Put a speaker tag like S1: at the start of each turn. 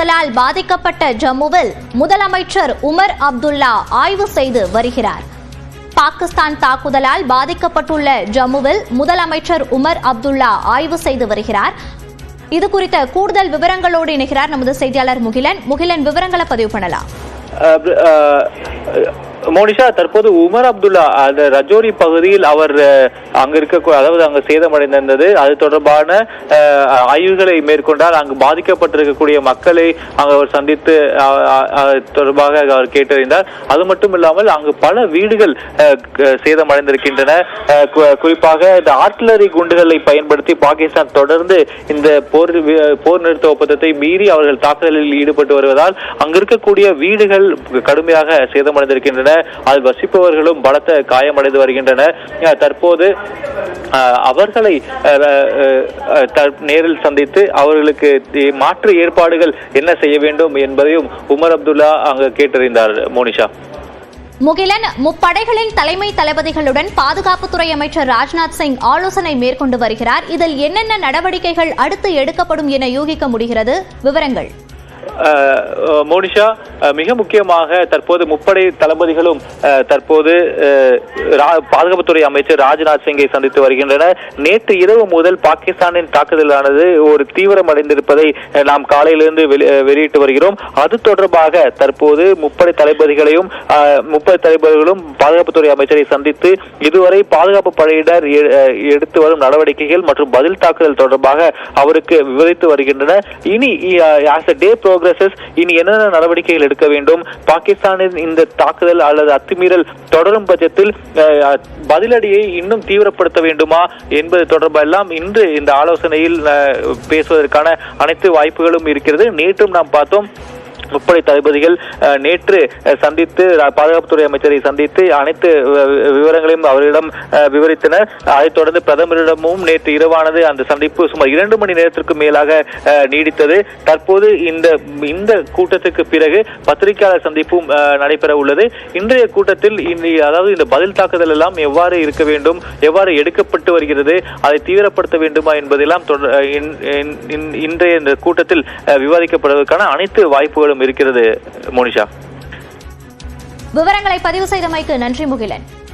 S1: தாக்குதலால் பாதிக்கப்பட்ட ஜம்முவில் முதலமைச்சர் உமர் அப்துல்லா ஆய்வு செய்து வருகிறார். பாகிஸ்தான் தாக்குதலால் பாதிக்கப்பட்டுள்ள ஜம்முவில் முதலமைச்சர் உமர் அப்துல்லா ஆய்வு செய்து வருகிறார். இது குறித்த கூடுதல் விவரங்களோடு இணைகிறார் நமது செய்தியாளர் முகிலன். விவரங்களை பதிவு பண்ணலாம்.
S2: மோனிஷா, தற்போது உமர் அப்துல்லா அந்த ரஜோரி பகுதியில் அவர் அங்கு அதாவது அங்கு சேதமடைந்திருந்தது. அது தொடர்பான ஆய்வுகளை மேற்கொண்டால் அங்கு பாதிக்கப்பட்டிருக்கக்கூடிய மக்களை அங்கு அவர் சந்தித்து தொடர்பாக அவர் கேட்டறிந்தார். அது மட்டும் இல்லாமல் அங்கு பல வீடுகள் சேதமடைந்திருக்கின்றன. குறிப்பாக இந்த ஆர்டிலரி குண்டுகளை பயன்படுத்தி பாகிஸ்தான் தொடர்ந்து இந்த போர் நிறுத்த ஒப்பந்தத்தை மீறி அவர்கள் தாக்குதலில் ஈடுபட்டு வருவதால் அங்கு இருக்கக்கூடிய வீடுகள் கடுமையாக சேதமடைந்திருக்கின்றன. அதில் வசிப்பவர்களும் பலத்த காயமடைந்து வருகின்றனர். தற்போது அவர்களை நேரில் சந்தித்து அவர்களுக்கு மாற்று ஏற்பாடுகள் என்ன செய்ய வேண்டும் என்பதையும் உமர் அப்துல்லா அங்கு கேட்டறிந்தார். மோனிஷா,
S1: முகிலன், முப்படைகளின் தலைமை தளபதிகளுடன் பாதுகாப்புத்துறை அமைச்சர் ராஜ்நாத் சிங் ஆலோசனை மேற்கொண்டு வருகிறார். இதில் என்னென்ன நடவடிக்கைகள் அடுத்து எடுக்கப்படும் என யூகிக்க முடிகிறது? விவரங்கள்.
S2: மோனிஷா, மிக முக்கியமாக தற்போது முப்படை தளபதிகளும் தற்போது பாதுகாப்புத்துறை அமைச்சர் ராஜ்நாத் சிங்கை சந்தித்து வருகின்றனர். நேற்று இரவு முதல் பாகிஸ்தானின் தாக்குதலானது ஒரு தீவிரமடைந்திருப்பதை நாம் காலையிலிருந்து வெளியிட்டு வருகிறோம். அது தொடர்பாக தற்போது முப்படை தளபதிகளும் பாதுகாப்புத்துறை அமைச்சரை சந்தித்து இதுவரை பாதுகாப்பு படையினர் எடுத்து வரும் நடவடிக்கைகள் மற்றும் பதில் தாக்குதல் தொடர்பாக அவருக்கு விவரித்து வருகின்றனர். இனி இனி என்னென்ன நடவடிக்கைகள் எடுக்க வேண்டும், பாகிஸ்தானின் இந்த தாக்குதல் அல்லது அத்துமீறல் தொடரும் பட்சத்தில் பதிலடியை இன்னும் தீவிரப்படுத்த வேண்டுமா என்பது தொடர்பெல்லாம் இன்று இந்த ஆலோசனையில் பேசுவதற்கான அனைத்து வாய்ப்புகளும் இருக்கிறது. நேற்றும் நாம் பார்த்தோம், முப்படை தளபதிகள் நேற்று சந்தித்து பாதுகாப்புத்துறை அமைச்சரை சந்தித்து அனைத்து விவரங்களையும் அவரிடம் விவரித்தனர். அதைத் தொடர்ந்து பிரதமரிடமும் நேற்று இரவானது அந்த சந்திப்பு சுமார் 2 மணி நேரத்திற்கு மேலாக நீடித்தது. தற்போது இந்த கூட்டத்துக்கு பிறகு பத்திரிகையாளர் சந்திப்பும் நடைபெற உள்ளது. இன்றைய கூட்டத்தில் அதாவது இந்த பதில் தாக்குதல் எல்லாம் எவ்வாறு இருக்க வேண்டும், எவ்வாறு எடுக்கப்பட்டு வருகிறது, அதை தீவிரப்படுத்த வேண்டுமா என்பதெல்லாம் இன்றைய இந்த கூட்டத்தில் விவாதிக்கப்படுவதற்கான அனைத்து வாய்ப்புகளும் இருக்கிறது. மோனிஷா,
S1: விவரங்களை பதிவு செய்தமைக்கு நன்றி முகிலன்.